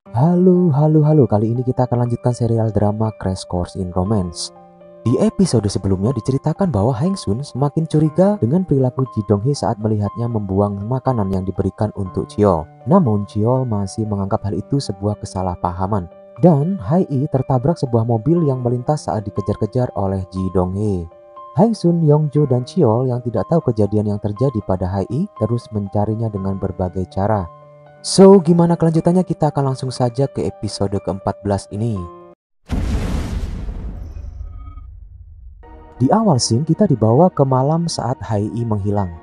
Halo. Kali ini kita akan lanjutkan serial drama Crash Course in Romance. Di episode sebelumnya diceritakan bahwa Hang Sun semakin curiga dengan perilaku Ji Dong Hee saat melihatnya membuang makanan yang diberikan untuk Chiol. Namun Chiol masih menganggap hal itu sebuah kesalahpahaman. Dan Hai I tertabrak sebuah mobil yang melintas saat dikejar-kejar oleh Ji Dong Hee. Hang Sun, Yongjo, dan Chiol yang tidak tahu kejadian yang terjadi pada Hai I terus mencarinya dengan berbagai cara. So, gimana kelanjutannya? Kita akan langsung saja ke episode ke-14 ini. Di awal scene, kita dibawa ke malam saat Hai I menghilang.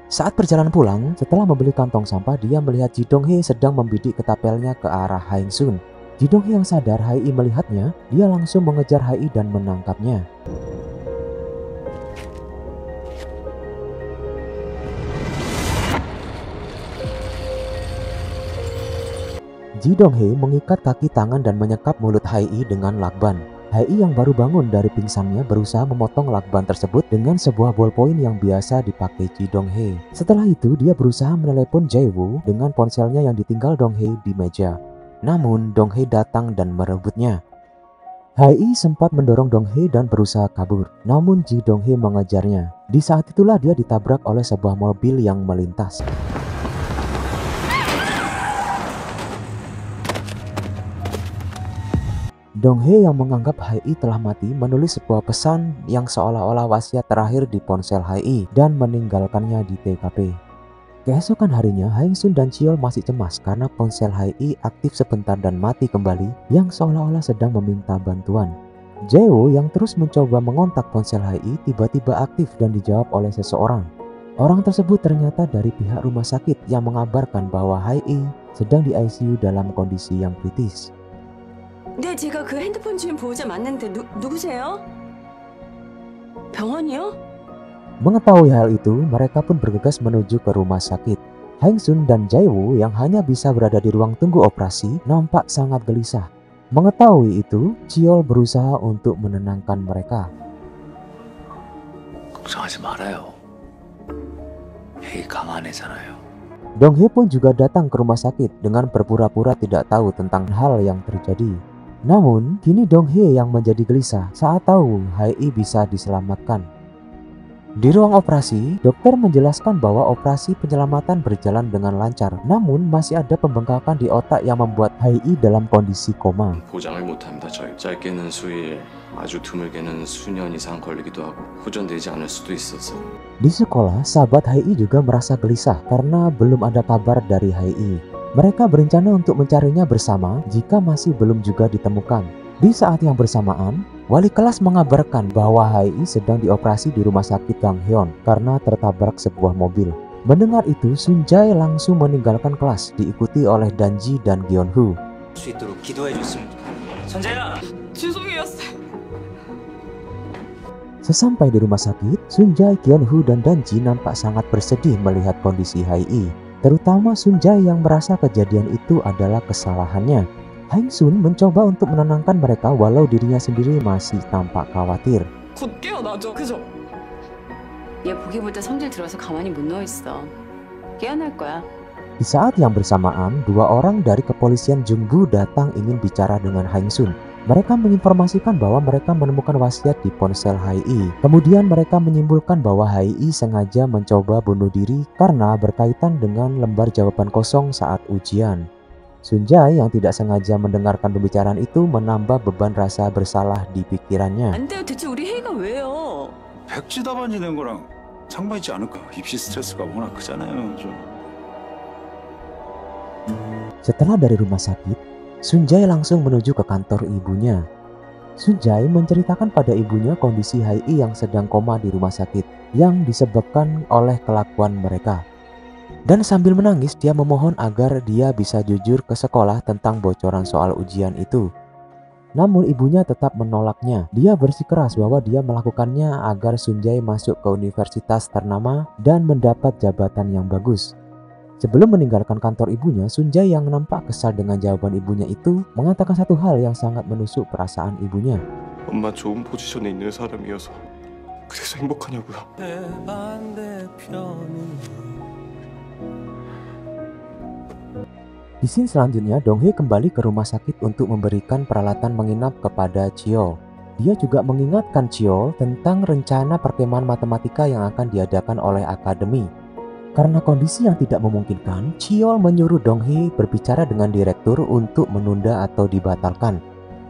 Saat perjalanan pulang, setelah membeli kantong sampah, dia melihat Ji Dong Hee sedang membidik ketapelnya ke arah Hang Sun. Ji Dong Hee yang sadar Hai I melihatnya, dia langsung mengejar Hai I dan menangkapnya. Ji Dong Hee mengikat kaki tangan dan menyekap mulut Hai I dengan lakban. Hai I yang baru bangun dari pingsannya berusaha memotong lakban tersebut dengan sebuah ballpoint yang biasa dipakai Ji Dong Hee. Setelah itu dia berusaha menelepon Jae-woo dengan ponselnya yang ditinggal Dong Hee di meja. Namun Dong Hee datang dan merebutnya. Hai I sempat mendorong Dong Hee dan berusaha kabur. Namun Ji Dong Hee mengejarnya. Di saat itulah dia ditabrak oleh sebuah mobil yang melintas. Dong Hee yang menganggap Hai I telah mati menulis sebuah pesan yang seolah-olah wasiat terakhir di ponsel Hai I dan meninggalkannya di TKP. Keesokan harinya, Hang Sun dan Chiol masih cemas karena ponsel Hai I aktif sebentar dan mati kembali yang seolah-olah sedang meminta bantuan. Jae-woo yang terus mencoba mengontak ponsel Hai I tiba-tiba aktif dan dijawab oleh seseorang. Orang tersebut ternyata dari pihak rumah sakit yang mengabarkan bahwa Hai I sedang di ICU dalam kondisi yang kritis. 네, 제가 그 핸드폰 주인 보호자 맞는데 누구세요? 병원이요? Mengetahui hal itu, mereka pun bergegas menuju ke rumah sakit. Hang Sun dan Jae-woo yang hanya bisa berada di ruang tunggu operasi nampak sangat gelisah. Mengetahui itu, Chiol berusaha untuk menenangkan mereka. 걱정하지 말아요. 헤이 강한 애잖아요. Dong Hee pun juga datang ke rumah sakit dengan berpura-pura tidak tahu tentang hal yang terjadi. Namun, kini Dong Hee yang menjadi gelisah saat tahu Hai I bisa diselamatkan. Di ruang operasi, dokter menjelaskan bahwa operasi penyelamatan berjalan dengan lancar. Namun, masih ada pembengkakan di otak yang membuat Hai I dalam kondisi koma. 보장을 못합니다. 짧게는 수일, 아주 드물게는 수년 이상 걸리기도 하고 호전되지 않을 수도 있어서. Di sekolah, sahabat Hai I juga merasa gelisah karena belum ada kabar dari Hai I. Mereka berencana untuk mencarinya bersama jika masih belum juga ditemukan. Di saat yang bersamaan, wali kelas mengabarkan bahwa Hai I sedang dioperasi di rumah sakit Gangheon karena tertabrak sebuah mobil. Mendengar itu, Sun Jae langsung meninggalkan kelas diikuti oleh Danji dan Gyeonwoo. 수 있도록 기도해 줬습니다. 선재야! 죄송해요. Sesampai di rumah sakit, Sun Jae, Gyeonwoo, dan Danji nampak sangat bersedih melihat kondisi Hai I. Terutama Sun Jae yang merasa kejadian itu adalah kesalahannya. Hang Sun mencoba untuk menenangkan mereka walau dirinya sendiri masih tampak khawatir. 곧 깨어나죠, 그죠? 얘 보기 볼 때 성질 들어서 가만히 못 누워있어. 깨어날 거야. Di saat yang bersamaan, dua orang dari kepolisian Jungbu datang ingin bicara dengan Hang Sun. Mereka menginformasikan bahwa mereka menemukan wasiat di ponsel Hai I. Kemudian mereka menyimpulkan bahwa Hai I sengaja mencoba bunuh diri karena berkaitan dengan lembar jawaban kosong saat ujian. Sun Jae yang tidak sengaja mendengarkan pembicaraan itu menambah beban rasa bersalah di pikirannya. 안 돼요. 대체 우리 혜이가 왜요? 백지 답안지 낸 거랑 상관 있지 않을까? 입시 스트레스가 워낙 크잖아요. 좀. Setelah dari rumah sakit, Sun Jae langsung menuju ke kantor ibunya. Sun Jae menceritakan pada ibunya kondisi Hai I yang sedang koma di rumah sakit yang disebabkan oleh kelakuan mereka. Dan sambil menangis dia memohon agar dia bisa jujur ke sekolah tentang bocoran soal ujian itu. Namun ibunya tetap menolaknya. Dia bersikeras bahwa dia melakukannya agar Sun Jae masuk ke universitas ternama dan mendapat jabatan yang bagus. Sebelum meninggalkan kantor ibunya, Sun Jae yang nampak kesal dengan jawaban ibunya itu mengatakan satu hal yang sangat menusuk perasaan ibunya. 엄마 좋은 포지션에 있는 사람이어서 그래서 행복하냐고요. Di scene selanjutnya, Dong-hee kembali ke rumah sakit untuk memberikan peralatan menginap kepada Cheol. Dia juga mengingatkan Cheol tentang rencana perkemahan matematika yang akan diadakan oleh akademi. Karena kondisi yang tidak memungkinkan, Cheol menyuruh Dong-hee berbicara dengan direktur untuk menunda atau dibatalkan.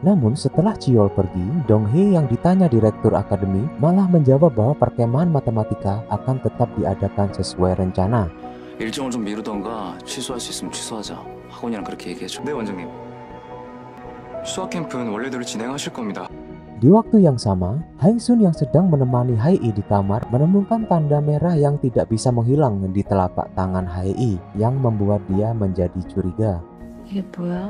Namun setelah Cheol pergi, Dong-hee yang ditanya direktur akademi malah menjawab bahwa perkemahan matematika akan tetap diadakan sesuai rencana. 일정을 좀 미루던가 취소할 수 있으면 취소하자. 학원이랑 그렇게 얘기해줘. 네 원장님. 수학 캠프는 원래대로 진행하실 겁니다. Di waktu yang sama, Haeng-sun yang sedang menemani Hae-i di kamar menemukan tanda merah yang tidak bisa menghilang di telapak tangan Hae-i yang membuat dia menjadi curiga. 이게 뭐야?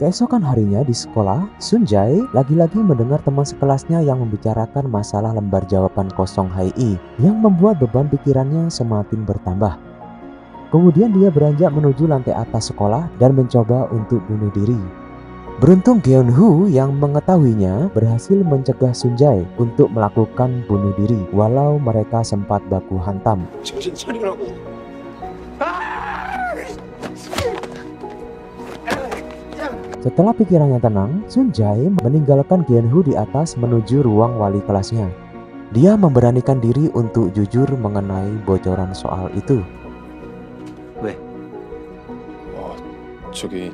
Keesokan harinya di sekolah, Sun-jae lagi-lagi mendengar teman sekelasnya yang membicarakan masalah lembar jawaban kosong Hae-i yang membuat beban pikirannya semakin bertambah. Kemudian dia beranjak menuju lantai atas sekolah dan mencoba untuk bunuh diri. Beruntung Geon-woo yang mengetahuinya berhasil mencegah Sun-jae untuk melakukan bunuh diri walau mereka sempat baku hantam. 정신 차리라고. Setelah pikirannya tenang, Sun-jae meninggalkan Geon-woo di atas menuju ruang wali kelasnya. Dia memberanikan diri untuk jujur mengenai bocoran soal itu. 왜? 저기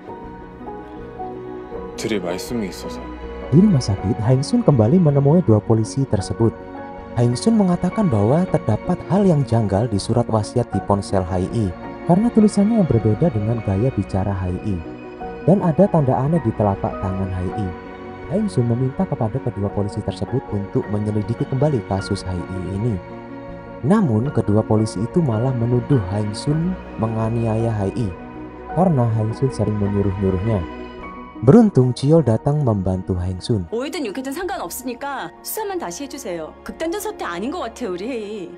드릴 말씀이 있어서. Di rumah sakit, Haeng-sun kembali menemui dua polisi tersebut. Haeng-sun mengatakan bahwa terdapat hal yang janggal di surat wasiat di ponsel Hae-i karena tulisannya yang berbeda dengan gaya bicara Hae-i. Dan ada tanda aneh di telapak tangan Hae-i. Haeng-sun meminta kepada kedua polisi tersebut untuk menyelidiki kembali kasus Hae-i ini. Namun kedua polisi itu malah menuduh Haeng-sun menganiaya Hae-i karena Haeng-sun sering menyuruh-nyuruhnya. Beruntung Cheol datang membantu Haeng-sun. 오이든 육이든 상관없으니까 수사만 다시 해주세요. 극단적 사태 아닌 것 같아요, 우리 회의.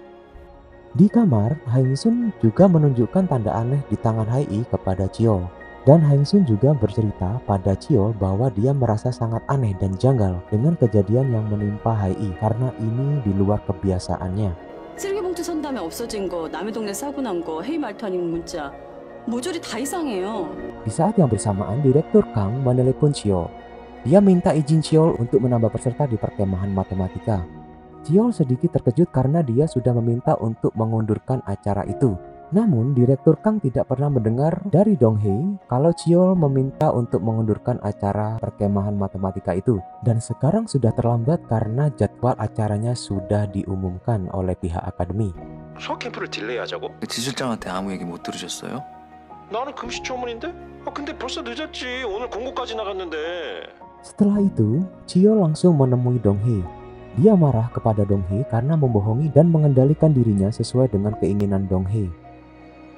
Di kamar, Haeng-sun juga menunjukkan tanda aneh di tangan Hae-i kepada Cheol. Dan Haeng-sun juga bercerita pada Cheol bahwa dia merasa sangat aneh dan janggal dengan kejadian yang menimpa Hae-i karena ini di luar kebiasaannya. 쓰레기 봉투 선 다음에 없어진 거, 남의 동네 사고 난 거, 회의 말투 아니면 문자. 모조리 다 이상해요. Di saat yang bersamaan, Direktur Kang menelepon Cheol. Dia minta izin Cheol untuk menambah peserta di perkemahan matematika. Cheol sedikit terkejut karena dia sudah meminta untuk mengundurkan acara itu. Namun, Direktur Kang tidak pernah mendengar dari Dong-hee kalau Cheol meminta untuk mengundurkan acara perkemahan matematika itu. Dan sekarang sudah terlambat karena jadwal acaranya sudah diumumkan oleh pihak akademi. 수학 캠프를 딜레이하자고? 지 실장한테 아무 얘기 못 들으셨어요? 나는 금시초문인데? 근데 벌써 늦었지. 오늘 공고까지 나갔는데. Setelah itu, Cheol langsung menemui Dong-hee. Dia marah kepada Dong-hee karena membohongi dan mengendalikan dirinya sesuai dengan keinginan Dong-hee.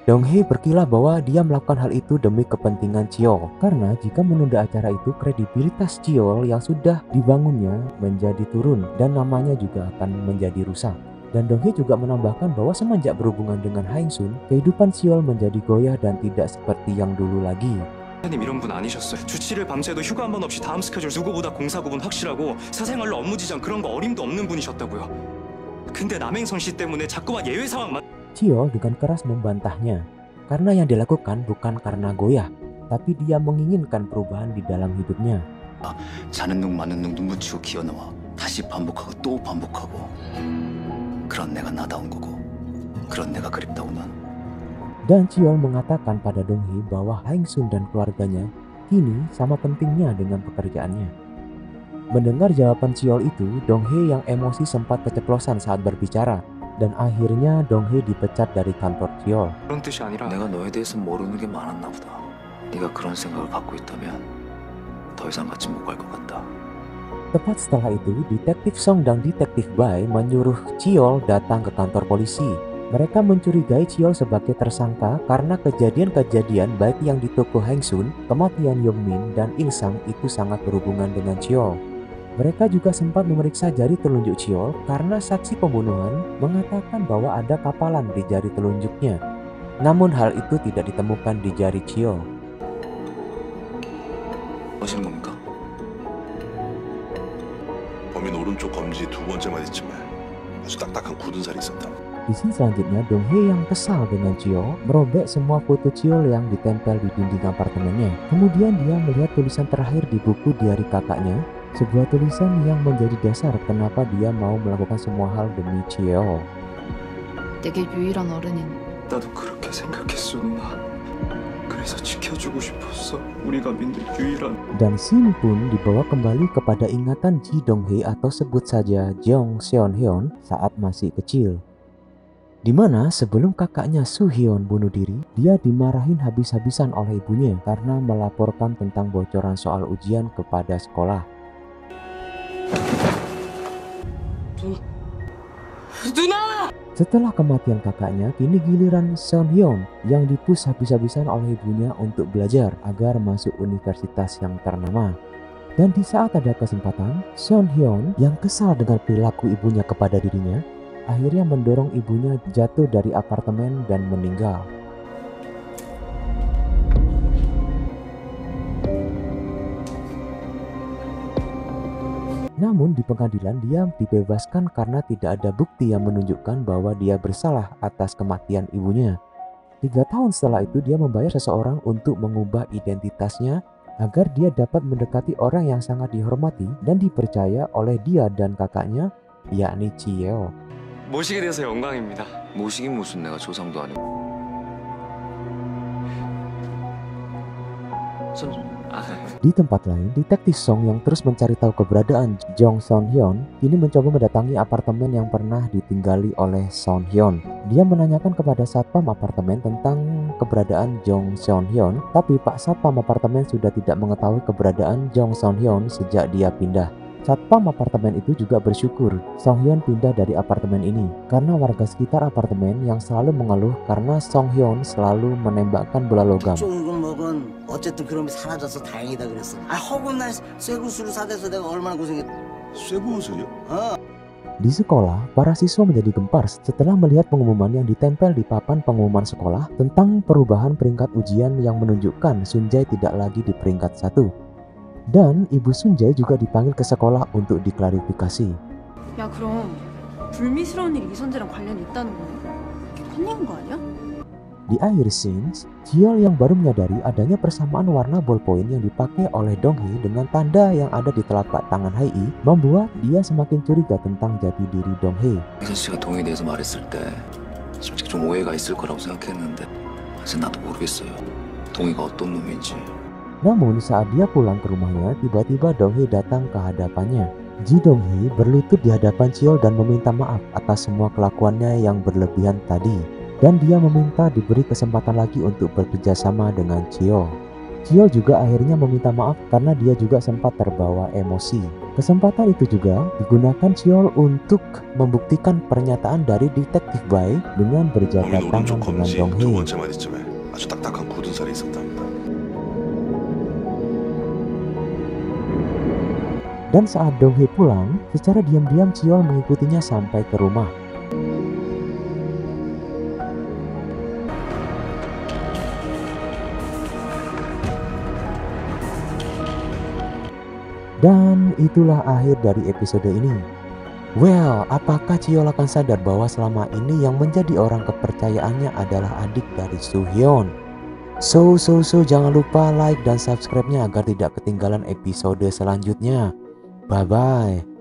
Dong-hee berkilah bahwa dia melakukan hal itu demi kepentingan Cheol karena jika menunda acara itu kredibilitas Cheol yang sudah dibangunnya menjadi turun dan namanya juga akan menjadi rusak. Dan Dong-hee juga menambahkan bahwa semenjak berhubungan dengan Haeng-sun, kehidupan Cheol menjadi goyah dan tidak seperti yang dulu lagi. 님 이런 분 아니셨어요. 주치를 밤새도 휴가 한 번 없이 다음 스케줄 누구보다 공사 구분 확실하고 사생활로 업무 지장 그런 거 어림도 없는 분이셨다고요. 근데 남행선 씨 때문에 자꾸만 예외 상황만. Cheol dengan keras membantahnya karena yang dilakukan bukan karena goyah, tapi dia menginginkan perubahan di dalam hidupnya. 자는 둥 마는 둥 눈 붙이고 기어 나와 다시 반복하고 또 반복하고 그런 내가 나다운 거고 그런 내가 그립다고 난. Dan Cheol mengatakan pada Dong-hee bahwa Haeng-sun dan keluarganya kini sama pentingnya dengan pekerjaannya. Mendengar jawaban Cheol itu, Dong-hee yang emosi sempat keceplosan saat berbicara. Dan akhirnya Dong-hee dipecat dari kantor Cheol. 그런 뜻이 아니라 내가 너에 대해서 모르는 게 많았나 보다. 네가 그런 생각을 갖고 있다면 더 이상 같이 못 갈 것 같다. Tepat setelah itu, Detektif Song dan Detektif Bai menyuruh Cheol datang ke kantor polisi. Mereka mencurigai Cheol sebagai tersangka karena kejadian-kejadian baik yang di toko Haeng-sun, kematian Yong-min, dan Il-sang itu sangat berhubungan dengan Cheol. Mereka juga sempat memeriksa jari telunjuk Cheol karena saksi pembunuhan mengatakan bahwa ada kapalan di jari telunjuknya. Namun hal itu tidak ditemukan di jari Cheol. 하시는 겁니까? 범인 오른쪽 검지 두 번째만 있지만 아주 딱딱한 굳은 살이 있었다. Di scene selanjutnya, Dong-hye yang kesal dengan Chio merobek semua foto Chio yang ditempel di dinding apartemennya. Kemudian dia melihat tulisan terakhir di buku diari kakaknya, sebuah tulisan yang menjadi dasar kenapa dia mau melakukan semua hal demi Chio. 내게 유일한 어른인 나도 그렇게 생각했어, 누나. 그래서 지켜주고 싶었어. 우리가 믿는 유일한. Dan scene pun dibawa kembali kepada ingatan Ji Dong-hye atau sebut saja Jong Seon-hyun saat masih kecil. Di mana sebelum kakaknya Soo-hyun bunuh diri, dia dimarahin habis-habisan oleh ibunya karena melaporkan tentang bocoran soal ujian kepada sekolah. 누나! Setelah kematian kakaknya, kini giliran Seon-hyun yang dipus habis-habisan oleh ibunya untuk belajar agar masuk universitas yang ternama. Dan di saat ada kesempatan, Seon-hyun yang kesal dengan perilaku ibunya kepada dirinya, akhirnya mendorong ibunya jatuh dari apartemen dan meninggal. Namun di pengadilan dia dibebaskan karena tidak ada bukti yang menunjukkan bahwa dia bersalah atas kematian ibunya. 3 tahun setelah itu dia membayar seseorang untuk mengubah identitasnya agar dia dapat mendekati orang yang sangat dihormati dan dipercaya oleh dia dan kakaknya, yakni Chio. 모시게 돼서 영광입니다. 모시긴 무슨 내가 조상도 아니고. Di tempat lain, detektif Song yang terus mencari tahu keberadaan Jong Seon-hyun kini mencoba mendatangi apartemen yang pernah ditinggali oleh Seon-hyun. Dia menanyakan kepada satpam apartemen tentang keberadaan Jong Seon-hyun, tapi Pak Satpam apartemen sudah tidak mengetahui keberadaan Jong Seon-hyun sejak dia pindah. Satpam apartemen itu juga bersyukur Song-hyun pindah dari apartemen ini karena warga sekitar apartemen yang selalu mengeluh karena Song-hyun selalu menembakkan bola logam. 조금 먹은 어쨌든 그런 게 사라져서 다행이다 그랬어. 허구날 쇠구슬을 사대서 내가 얼마나 고생했. 쇠구슬이요? Di sekolah, para siswa menjadi gempar setelah melihat pengumuman yang ditempel di papan pengumuman sekolah tentang perubahan peringkat ujian yang menunjukkan Sunjae tidak lagi di peringkat 1. Dan ibu Sunjae juga dipanggil ke sekolah untuk diklarifikasi. 야 그럼 불미스러운 일이 이선재랑 관련이 있다는 거네? 혼내는 거 아니야? Di akhir scenes, Jiol yang baru menyadari adanya persamaan warna ballpoint yang dipakai oleh Dong-hye dengan tanda yang ada di telapak tangan Hae membuat dia semakin curiga tentang jati diri Dong-hye. 혜선 씨가 동희에 대해서 말했을 때 솔직히 좀 오해가 있을 거라고 생각했는데 사실 나도 모르겠어요. 동희가 어떤 놈인지. Namun saat dia pulang ke rumahnya, tiba-tiba Dong-hye datang ke hadapannya. Ji Dong-hye berlutut di hadapan Jiol dan meminta maaf atas semua kelakuannya yang berlebihan tadi. Dan dia meminta diberi kesempatan lagi untuk bekerja sama dengan Jiol. Jiol juga akhirnya meminta maaf karena dia juga sempat terbawa emosi. Kesempatan itu juga digunakan Jiol untuk membuktikan pernyataan dari detektif Bae dengan berjabat 오늘 tangan 오른쪽 dengan 검지 두 Dong-hye. 번째 마디쯤에 아주 딱딱한 굳은 살이 있었답니다. Dan saat Dong-hye pulang, secara diam-diam Jiol mengikutinya sampai ke rumah. Dan itulah akhir dari episode ini. Well, apakah Jiol akan sadar bahwa selama ini yang menjadi orang kepercayaannya adalah adik dari Soo-hyun? So, jangan lupa like dan subscribe-nya agar tidak ketinggalan episode selanjutnya. Bye-bye.